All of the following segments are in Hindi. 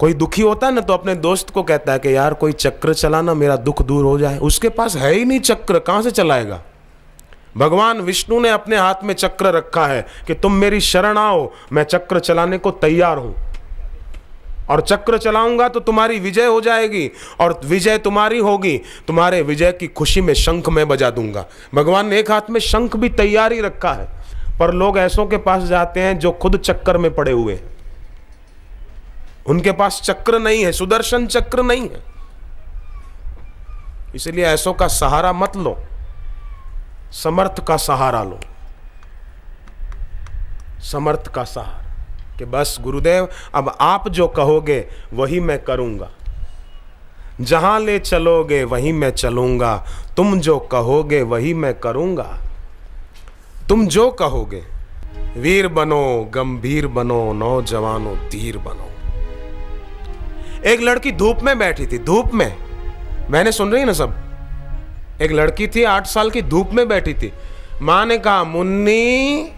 कोई दुखी होता है ना तो अपने दोस्त को कहता है कि यार कोई चक्र चलाना, मेरा दुख दूर हो जाए। उसके पास है ही नहीं चक्र, कहां से चलाएगा। भगवान विष्णु ने अपने हाथ में चक्र रखा है कि तुम मेरी शरण आओ, मैं चक्र चलाने को तैयार हूं, और चक्र चलाऊंगा तो तुम्हारी विजय हो जाएगी, और विजय तुम्हारी होगी, तुम्हारे विजय की खुशी में शंख मैं बजा दूंगा। भगवान ने एक हाथ में शंख भी तैयार ही रखा है। पर लोग ऐसों के पास जाते हैं जो खुद चक्कर में पड़े हुए हैं, उनके पास चक्र नहीं है, सुदर्शन चक्र नहीं है। इसलिए ऐसों का सहारा मत लो, समर्थ का सहारा लो, समर्थ का सहारा, कि बस गुरुदेव अब आप जो कहोगे वही मैं करूंगा, जहां ले चलोगे वहीं मैं चलूंगा, तुम जो कहोगे वही मैं करूंगा, तुम जो कहोगे। वीर बनो, गंभीर बनो, नौजवानों धीर बनो। एक लड़की धूप में बैठी थी, धूप में, मैंने सुन रही ना सब। एक लड़की थी 8 साल की, धूप में बैठी थी। मां ने कहा मुन्नी,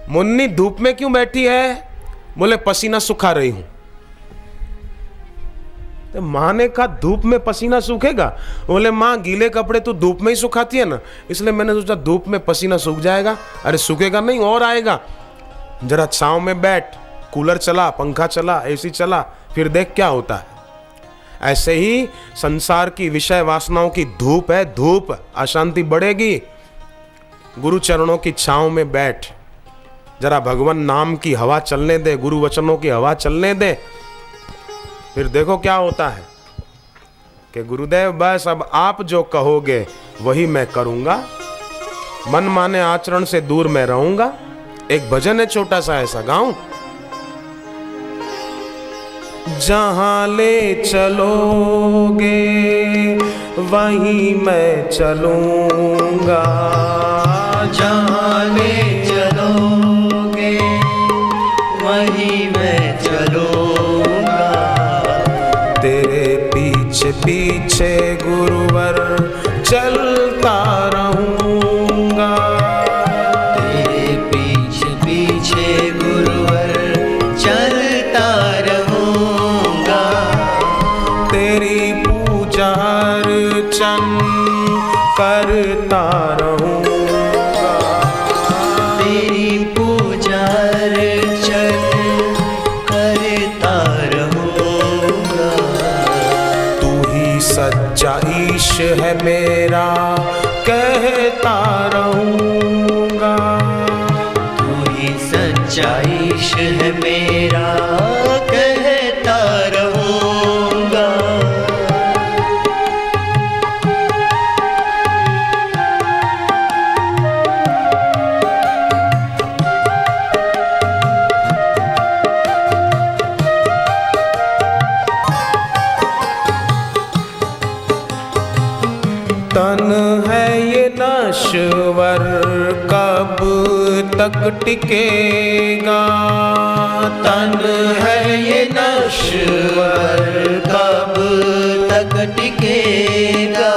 मुन्नी धूप में क्यों बैठी है? बोले पसीना सुखा रही हूं। तो मां ने कहा धूप में पसीना सूखेगा? बोले मां गीले कपड़े तो धूप में ही सुखाती है ना, इसलिए मैंने सोचा धूप में पसीना सूख जाएगा। अरे सूखेगा नहीं, और आएगा, जरा छांव में बैठ, कूलर चला, पंखा चला, एसी चला, फिर देख क्या होता है। ऐसे ही संसार की विषय वासनाओं की धूप है, धूप, अशांति बढ़ेगी। गुरु चरणों की छांव में बैठ, जरा भगवान नाम की हवा चलने दे, गुरु वचनों की हवा चलने दे, फिर देखो क्या होता है कि गुरुदेव बस अब आप जो कहोगे वही मैं करूंगा, मन माने आचरण से दूर मैं रहूंगा। एक भजन है छोटा सा, ऐसा गाऊं। जहां ले चलोगे वहीं मैं चलूंगा, जहां ले चलोगे वहीं मैं चलूंगा, तेरे पीछे पीछे गुरुवर चलता रहूंगा, तेरे पीछे पीछे गुरुवर चलता रहूंगा, तेरी पूजा अर्चन करता रहूंगा, तेरी पूजा अर्चन करता रहूंगा, तू ही सच्चा ईश है मेरा कहता रहूंगा, तू ही सच्चा ईश है मेरा कहता रहूंगा। तन है ये नश्वर कब तक टिकेगा, तन है ये नश्वर कब तक टिकेगा,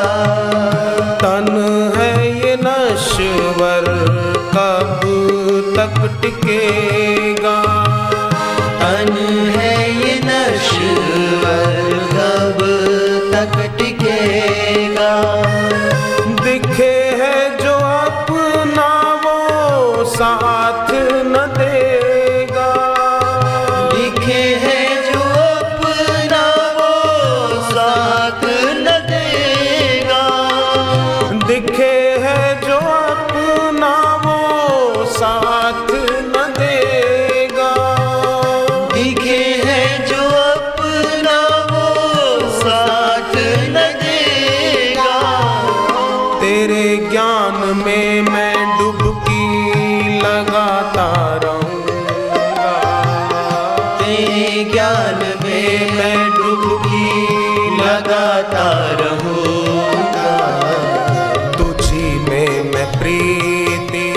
तन है ये नश्वर कब तक टिकेगा, तन है ये नश्वर कब तक टिकेगा, दिखे है जो अपना वो साथ न देगा, दिखे है जो अपना वो साथ न देगा, दिखे है जो अपना वो साथ न देगा, दिखे है जो अपना वो साथ न देगा, तेरे ज्ञान में मैं डुबकी लगाता रहूंगा, तेरे ज्ञान में मैं डुबकी लगाता रहूंगा, तुझी में मैं प्रीति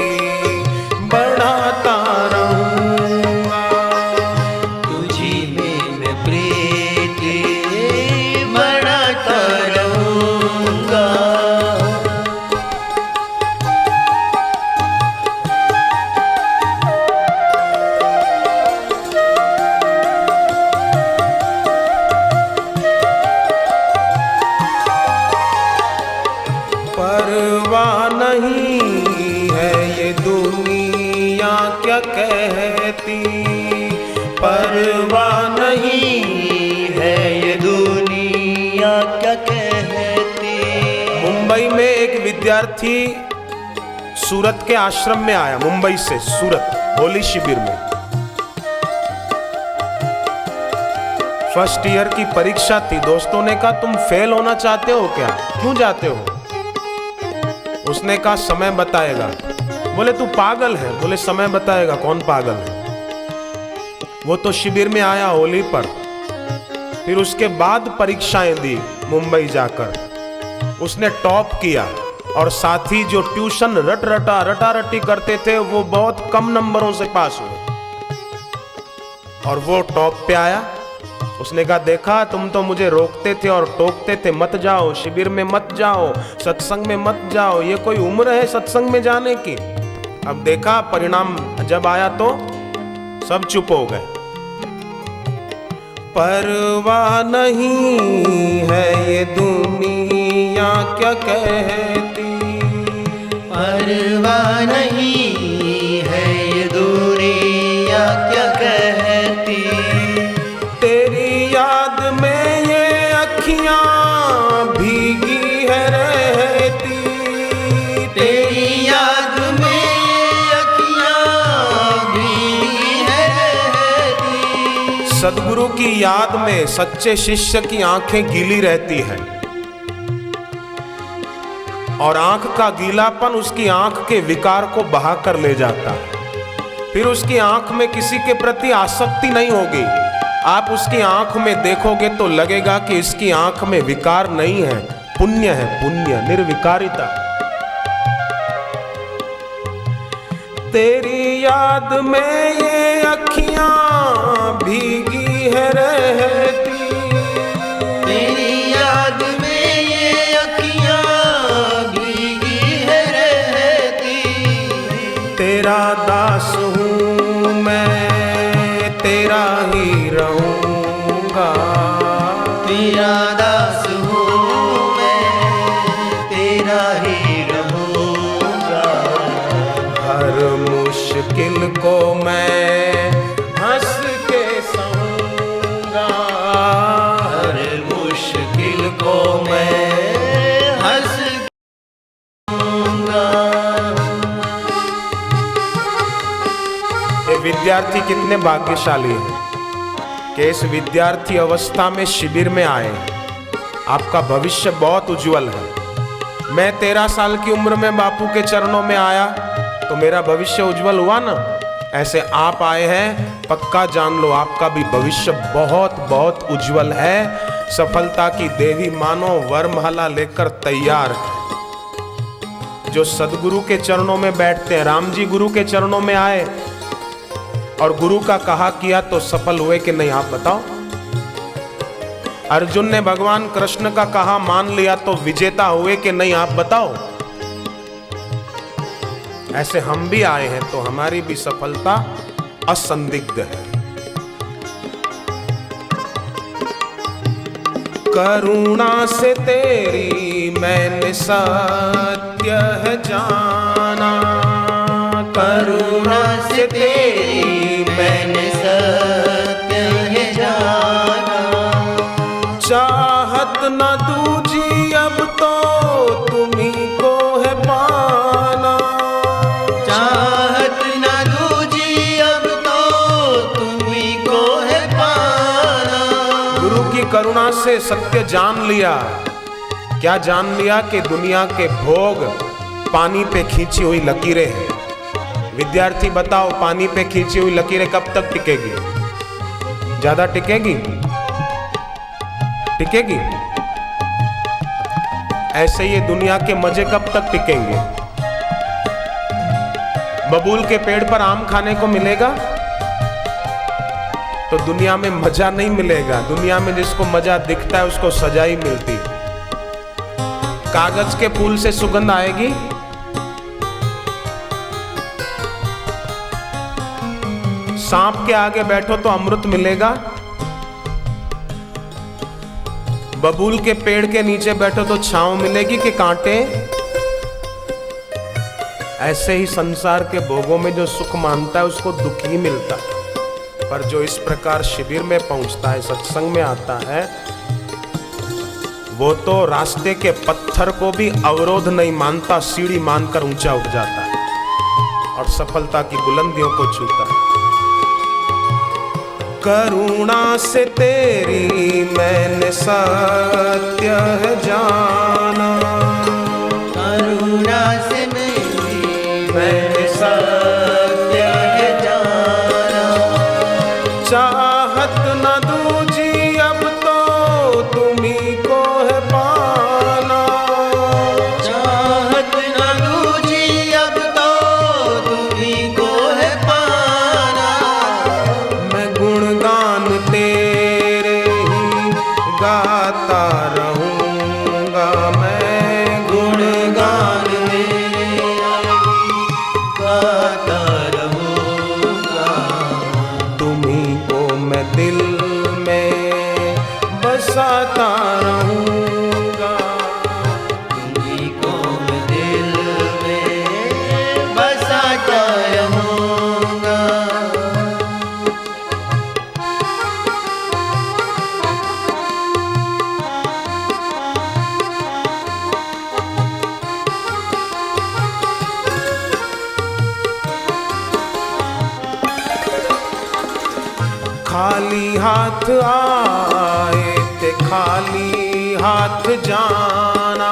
बढ़ाता रहूंगा, तुझी में मैं प्रीति बढ़ाता रहूंगा। नहीं है ये दुनिया क्या कहती, परवाह नहीं है ये दुनिया क्या कहती। मुंबई में एक विद्यार्थी सूरत के आश्रम में आया, मुंबई से सूरत, होली शिविर में। फर्स्ट ईयर की परीक्षा थी। दोस्तों ने कहा तुम फेल होना चाहते हो क्या, क्यों जाते हो? उसने कहा समय बताएगा। बोले तू पागल है? बोले समय बताएगा, कौन पागल है? वो तो शिविर में आया होली पर, फिर उसके बाद परीक्षाएं दी मुंबई जाकर। उसने टॉप किया और साथी जो ट्यूशन रटा-रटी करते थे वो बहुत कम नंबरों से पास हुए और वो टॉप पे आया। उसने कहा देखा तुम तो मुझे रोकते थे और टोकते थे, मत जाओ शिविर में, मत जाओ सत्संग में, मत जाओ, ये कोई उम्र है सत्संग में जाने की। अब देखा परिणाम जब आया तो सब चुप हो गए। परवाह नहीं है ये दुनिया क्या कहती, परवाह नहीं है ये दुनिया क्या कहती। तेरी याद में ये अखियां भीगी है रहती, तेरी याद में ये अखियां भीगी है रहती। सदगुरु की याद में सच्चे शिष्य की आंखें गीली रहती है और आंख का गीलापन उसकी आंख के विकार को बहा कर ले जाता है। फिर उसकी आंख में किसी के प्रति आसक्ति नहीं होगी। आप उसकी आंख में देखोगे तो लगेगा कि इसकी आंख में विकार नहीं है, पुण्य है, पुण्य, निर्विकारिता। तेरी याद में ये अखियां भीगी है रहती, तेरी याद में ये अखियां भीगी है रहती। तेरा दास हूँ मैं, तेरा ही रहूंगा, तेरा दास हूँ मैं, तेरा ही रहूंगा। हर मुश्किल को मैं हंस के सहूंगा, हर मुश्किल को मैं हंस दूंगा। ये विद्यार्थी कितने भाग्यशाली हैं कि इस विद्यार्थी अवस्था में शिविर में आए। आपका भविष्य बहुत उज्जवल है। मैं 13 साल की उम्र में बापू के चरणों में आया तो मेरा भविष्य उज्जवल हुआ ना, ऐसे आप आए हैं, पक्का जान लो आपका भी भविष्य बहुत बहुत उज्जवल है। सफलता की देवी मानो वरमाला लेकर तैयार है। जो सदगुरु के चरणों में बैठते हैं, राम जी गुरु के चरणों में आए और गुरु का कहा किया तो सफल हुए कि नहीं, आप बताओ। अर्जुन ने भगवान कृष्ण का कहा मान लिया तो विजेता हुए कि नहीं, आप बताओ। ऐसे हम भी आए हैं तो हमारी भी सफलता असंदिग्ध है। करुणा से तेरी मैंने सत्य है जाना, करुणा से तेरी मैंने सत्य है जाना। चाहत न दूजी अब तो तुम्ही को है पाना, चाहत न दूजी अब तो तुम्ही को है पाना। गुरु की करुणा से सत्य जान लिया। क्या जान लिया? कि दुनिया के भोग पानी पे खींची हुई लकीरें हैं। विद्यार्थी बताओ, पानी पे खींची हुई लकीरें कब तक टिकेगी? ज्यादा टिकेगी? टिकेगी? ऐसे ये दुनिया के मजे कब तक टिकेंगे? बबूल के पेड़ पर आम खाने को मिलेगा तो दुनिया में मजा नहीं मिलेगा। दुनिया में जिसको मजा दिखता है उसको सजा ही मिलती। कागज के फूल से सुगंध आएगी? सांप के आगे बैठो तो अमृत मिलेगा? बबूल के पेड़ के नीचे बैठो तो छांव मिलेगी कि कांटे? ऐसे ही संसार के भोगों में जो सुख मानता है उसको दुख ही मिलता है, पर जो इस प्रकार शिविर में पहुंचता है, सत्संग में आता है, वो तो रास्ते के पत्थर को भी अवरोध नहीं मानता, सीढ़ी मानकर ऊंचा उठ जाता है और सफलता की बुलंदियों को छूता है। करुणा से तेरी मैंने सत्य है जाना, करुणा से मैंने सत्य है जाना। चाहत न दूजी अब तो तुम्ही को है पाना, चाहत न दूजी अब तो तुम्ही को है पाना। मैं गुणगान तेरे ही गाता रहूंगा, मैं गुणगान तेरे गाता रहूंगा। तुम्ही को मैं दिल में बसाता रहूंगा। तुम्ही को मैं दिल में बसाता रहूंगा। खाली हाथ आए थे खाली हाथ जाना,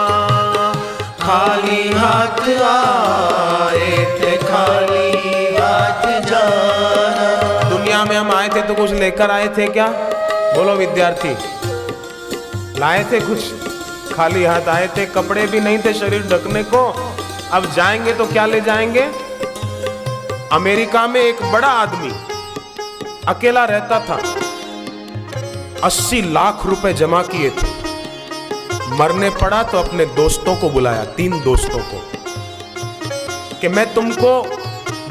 खाली हाथ आए थे खाली हाथ जाना। दुनिया में हम आए थे तो कुछ लेकर आए थे क्या? बोलो विद्यार्थी, लाए थे कुछ? खाली हाथ आए थे, कपड़े भी नहीं थे शरीर ढकने को। अब जाएंगे तो क्या ले जाएंगे? अमेरिका में एक बड़ा आदमी अकेला रहता था, 80 लाख रुपए जमा किए थे। मरने पड़ा तो अपने दोस्तों को बुलाया, 3 दोस्तों को, कि मैं तुमको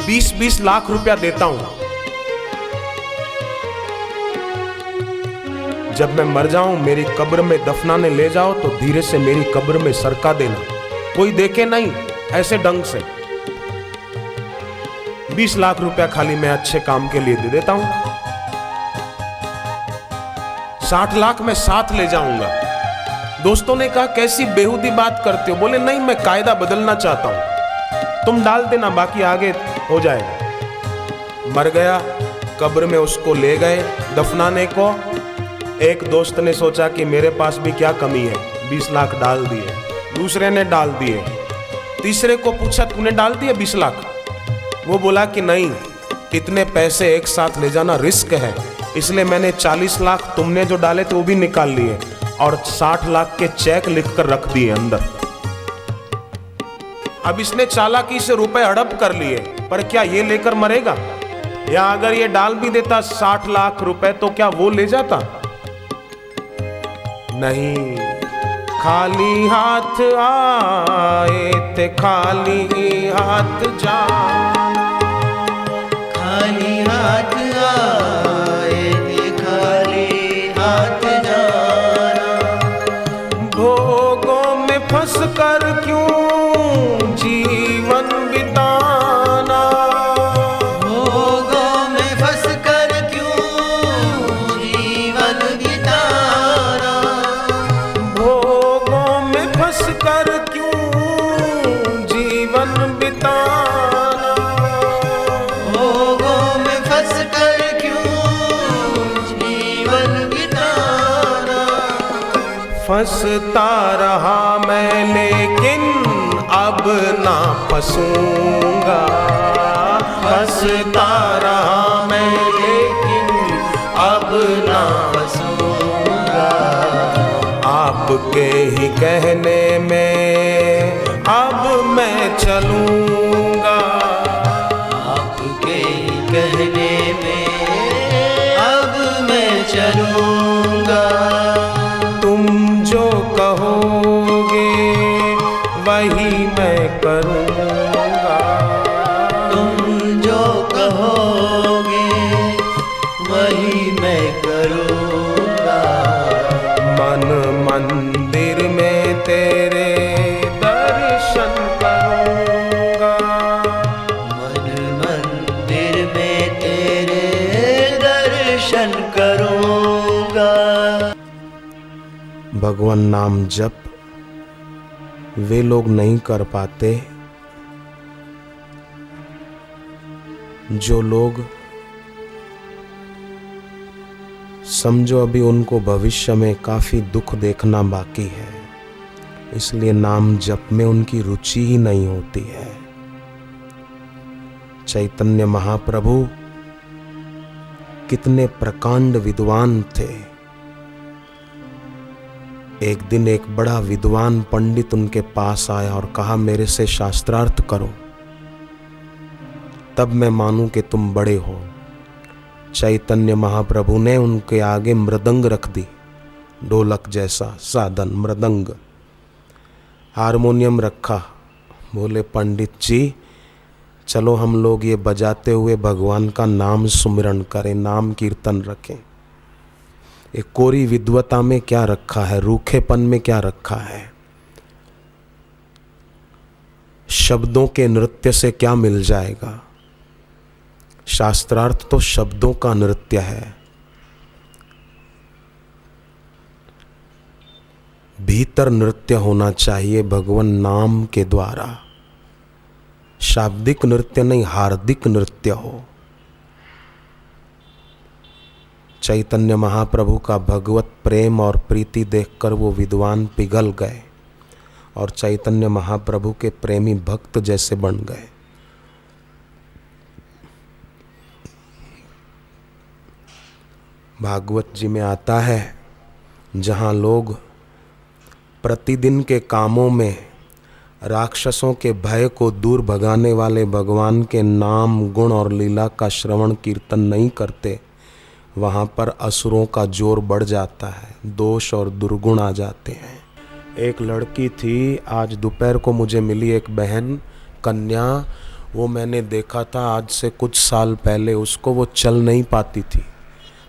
20-20 लाख रुपया देता हूं, जब मैं मर जाऊं मेरी कब्र में दफनाने ले जाओ तो धीरे से मेरी कब्र में सरका देना, कोई देखे नहीं, ऐसे ढंग से। 20 लाख रुपया खाली मैं अच्छे काम के लिए दे देता हूं, 60 लाख मैं साथ ले जाऊंगा। दोस्तों ने कहा कैसी बेहुदी बात करते हो? बोले नहीं, मैं कायदा बदलना चाहता हूं, तुम डाल देना, बाकी आगे हो जाएगा। मर गया, कब्र में उसको ले गए दफनाने को। एक दोस्त ने सोचा कि मेरे पास भी क्या कमी है, 20 लाख डाल दिए, दूसरे ने डाल दिए, तीसरे को पूछा तूने डाल दिए 20 लाख? वो बोला कि नहीं, कितने पैसे एक साथ ले जाना रिस्क है, इसलिए मैंने 40 लाख तुमने जो डाले थे वो भी निकाल लिए और 60 लाख के चेक लिखकर रख दिए अंदर। अब इसने चालाकी से रुपए हड़प कर लिए, पर क्या ये लेकर मरेगा? या अगर ये डाल भी देता 60 लाख रुपए तो क्या वो ले जाता? नहीं, खाली हाथ आए थे खाली हाथ जाना, खाली हाथ आए थे खाली हाथ जाना। भोगों में फंस कर क्यों जीवन बिताना, भोगों में फंस कर क्यों जीवन बिताना। भोगों में फंस कर क्यों जीवन बिताना, भोगों में फंस कर क्यों जीवन बिताना। फंसता रहा मैं लेकिन अब ना फंसूंगा, फंसता रहा मैं लेकिन अब ना फंसूंगा। आपके ही कहने में अब मैं चलूंगा, आपके कहने में अब मैं चलूंगा। तुम जो कहोगे वही मैं करूंगा, तुम जो कहोगे वही मैं करूंगा। मन मंदिर में तेरे दर्शन करूंगा। भगवान नाम जप वे लोग नहीं कर पाते जो लोग समझो अभी उनको भविष्य में काफी दुख देखना बाकी है, इसलिए नाम जप में उनकी रुचि ही नहीं होती है। चैतन्य महाप्रभु कितने प्रकांड विद्वान थे। एक दिन एक बड़ा विद्वान पंडित उनके पास आया और कहा, मेरे से शास्त्रार्थ करो, तब मैं मानूं कि तुम बड़े हो। चैतन्य महाप्रभु ने उनके आगे मृदंग रख दी, ढोलक जैसा साधन मृदंग, हारमोनियम रखा। बोले, पंडित जी चलो हम लोग ये बजाते हुए भगवान का नाम सुमिरन करें, नाम कीर्तन रखें। एक कोरी विद्वता में क्या रखा है, रूखेपन में क्या रखा है, शब्दों के नृत्य से क्या मिल जाएगा। शास्त्रार्थ तो शब्दों का नृत्य है। भीतर नृत्य होना चाहिए भगवान नाम के द्वारा, शाब्दिक नृत्य नहीं, हार्दिक नृत्य हो। चैतन्य महाप्रभु का भगवत प्रेम और प्रीति देखकर वो विद्वान पिघल गए और चैतन्य महाप्रभु के प्रेमी भक्त जैसे बन गए। भागवत जी में आता है, जहाँ लोग प्रतिदिन के कामों में राक्षसों के भय को दूर भगाने वाले भगवान के नाम, गुण और लीला का श्रवण कीर्तन नहीं करते, वहाँ पर असुरों का जोर बढ़ जाता है, दोष और दुर्गुण आ जाते हैं। एक लड़की थी, आज दोपहर को मुझे मिली एक बहन कन्या, वो मैंने देखा था आज से कुछ साल पहले, उसको वो चल नहीं पाती थी।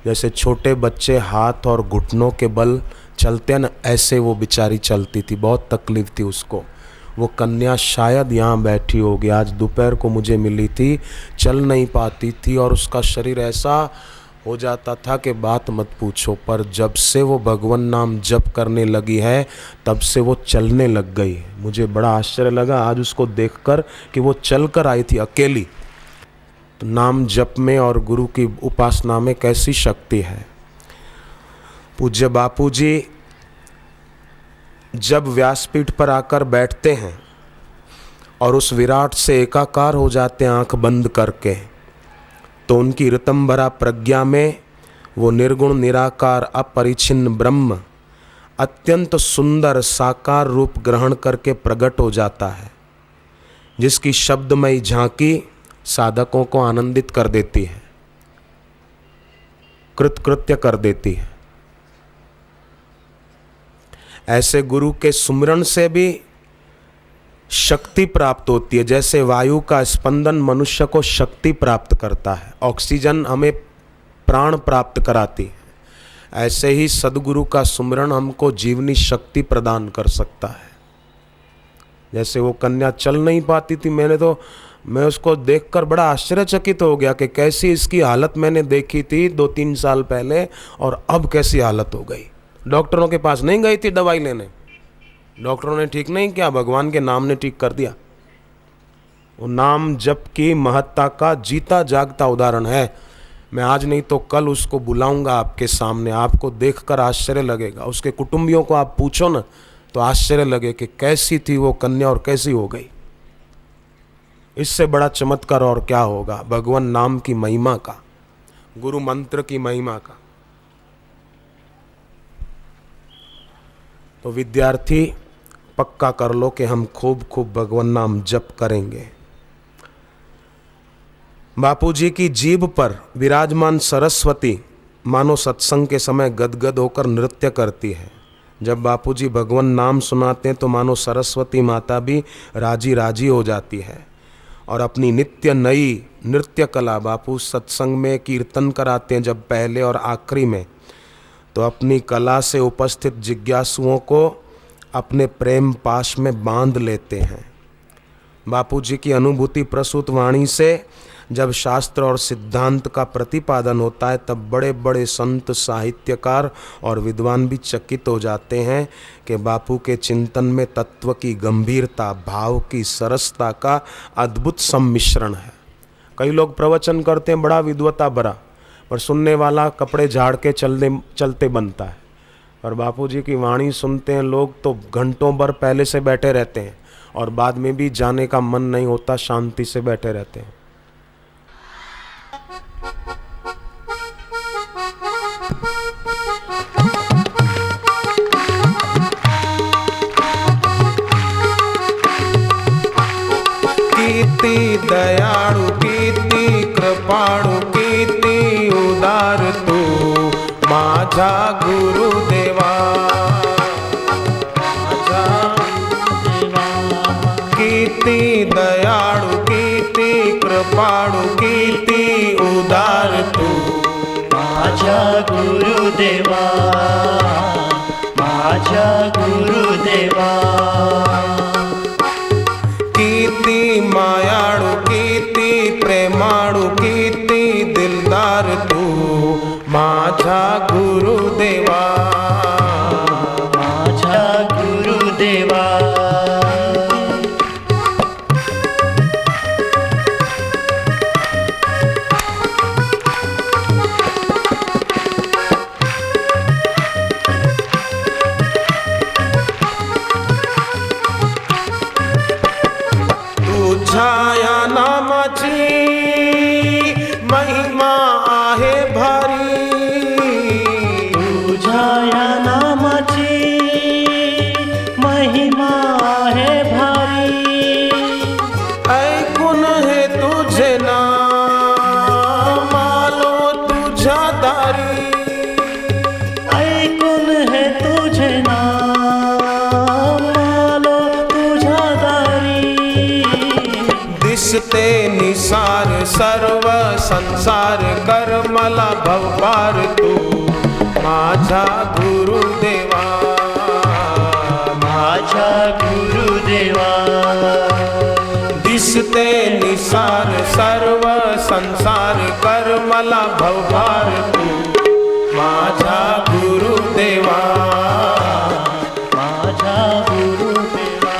जैसे छोटे बच्चे हाथ और घुटनों के बल चलते हैं ना, ऐसे वो बेचारी चलती थी, बहुत तकलीफ थी उसको। वो कन्या शायद यहाँ बैठी होगी, आज दोपहर को मुझे मिली थी, चल नहीं पाती थी और उसका शरीर ऐसा हो जाता था कि बात मत पूछो। पर जब से वो भगवान नाम जप करने लगी है तब से वो चलने लग गई। मुझे बड़ा आश्चर्य लगा आज उसको देखकर कि वो चल कर आई थी अकेली। तो नाम जप में और गुरु की उपासना में कैसी शक्ति है। पूज्य बापू जी जब व्यासपीठ पर आकर बैठते हैं और उस विराट से एकाकार हो जाते हैं आंख बंद करके, तो उनकी ऋतंभरा प्रज्ञा में वो निर्गुण निराकार अपरिछिन्न ब्रह्म अत्यंत सुंदर साकार रूप ग्रहण करके प्रकट हो जाता है, जिसकी शब्दमयी झांकी साधकों को आनंदित कर देती है, कृतकृत्य कर देती है। ऐसे गुरु के सुमिरन से भी शक्ति प्राप्त होती है। जैसे वायु का स्पंदन मनुष्य को शक्ति प्राप्त करता है, ऑक्सीजन हमें प्राण प्राप्त कराती है, ऐसे ही सद्गुरु का सुमिरन हमको जीवनी शक्ति प्रदान कर सकता है। जैसे वो कन्या चल नहीं पाती थी, मैं उसको देखकर बड़ा आश्चर्यचकित हो गया कि कैसी इसकी हालत मैंने देखी थी 2-3 साल पहले और अब कैसी हालत हो गई। डॉक्टरों के पास नहीं गई थी दवाई लेने, डॉक्टरों ने ठीक नहीं किया, भगवान के नाम ने ठीक कर दिया। वो नाम जप की महत्ता का जीता जागता उदाहरण है। मैं आज नहीं तो कल उसको बुलाऊंगा आपके सामने, आपको देखकर आश्चर्य लगेगा। उसके कुटुंबियों को आप पूछो ना तो आश्चर्य लगे कि कैसी थी वो कन्या और कैसी हो गई। इससे बड़ा चमत्कार और क्या होगा भगवान नाम की महिमा का, गुरु मंत्र की महिमा का। तो विद्यार्थी पक्का कर लो कि हम खूब खूब भगवान नाम जप करेंगे। बापूजी की जीभ पर विराजमान सरस्वती मानो सत्संग के समय गदगद होकर नृत्य करती है। जब बापूजी भगवान नाम सुनाते हैं तो मानो सरस्वती माता भी राजी राजी हो जाती है और अपनी नित्य नई नृत्य कला, बापू सत्संग में कीर्तन कराते हैं जब पहले और आखिरी में, तो अपनी कला से उपस्थित जिज्ञासुओं को अपने प्रेम पाश में बांध लेते हैं। बापूजी की अनुभूति प्रसूत वाणी से जब शास्त्र और सिद्धांत का प्रतिपादन होता है तब बड़े बड़े संत, साहित्यकार और विद्वान भी चकित हो जाते हैं कि बापू के चिंतन में तत्व की गंभीरता, भाव की सरसता का अद्भुत सम्मिश्रण है। कई लोग प्रवचन करते हैं बड़ा विद्वता भरा, पर सुनने वाला कपड़े झाड़ के चलते बनता है। और बापू जी की वाणी सुनते हैं लोग तो घंटों भर पहले से बैठे रहते हैं और बाद में भी जाने का मन नहीं होता, शांति से बैठे रहते हैं। कीर्ति दयाळु, कीर्ति कृपाळु, कीर्ति उदार तू माझा गुरुदेवा, कीर्ति दयाळु, कीर्ति कृपाळु, कीर्ति उदार तू माझा गुरुदेवा, माझा गुरुदेवा, कीर्ति मायाळु, कीर्ति प्रेमाळु, कीर्ति दिलदार तू माझा गुरुदेवा, माझा गुरुदेवा, तुझ्या नामाची महिमा आहे भारी, तुझ्या या नामाची महिमा आहे भारी, ऐकून हे तुझे नाम आलो तुझ्या दारी, ऐकून हे तुझे नाम आलो तुझ्या दारी, दिसते निसार सर्व संसार कर मला भवपार तू माझा गुरुदेवा, माझा गुरुदेवा, दिसते निसार सर्व संसार कर मला भवपार तू माझा गुरुदेवा, माझा गुरुदेवा,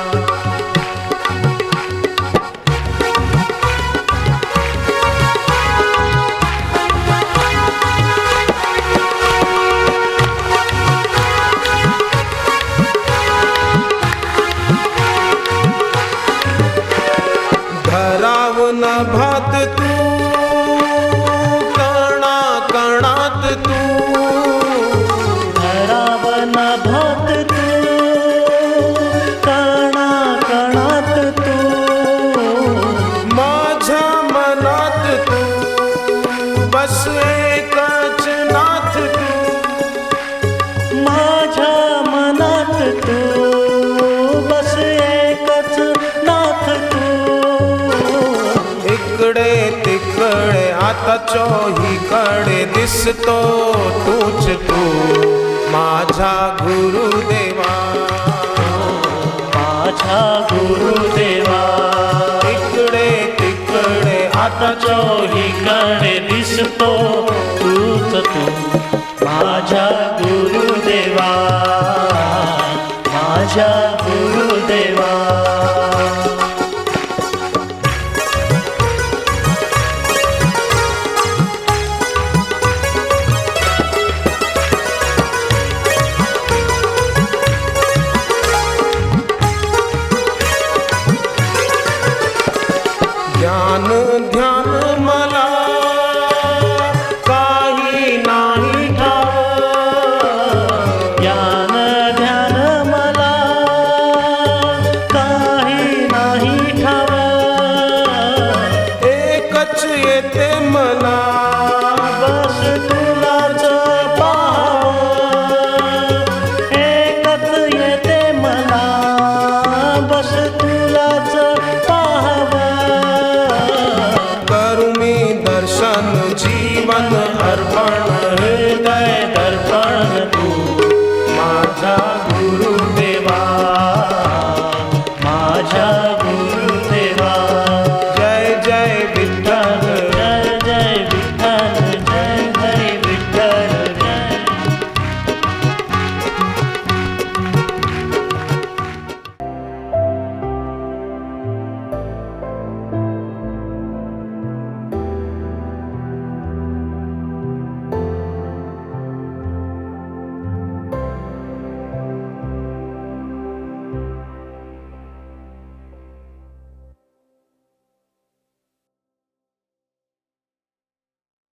धरावन भात तू कणा कणात तू, धरावन भात तू कणा कणात तू, माझ्या मनात तू बस एकच नाथ तू, माझ्या मनात तू बस एकच नाथ तू, इकडे तिकडे आता चोहीकडे दिसतो तूच तू माझा गुरुदेवा, माझा गुरुदेवा, इकडे तिकडे आता चोहीकडे दिसतो तूच तू माझा गुरुदेवा, माझा गुरुदेवा, ज्ञान ध्यान मला काही नाही ठाव, ज्ञान ध्यान मला काही नाही ठाव, एकच येते मला बस तुलाच पाहावं, एकच येते मला बस तुलाच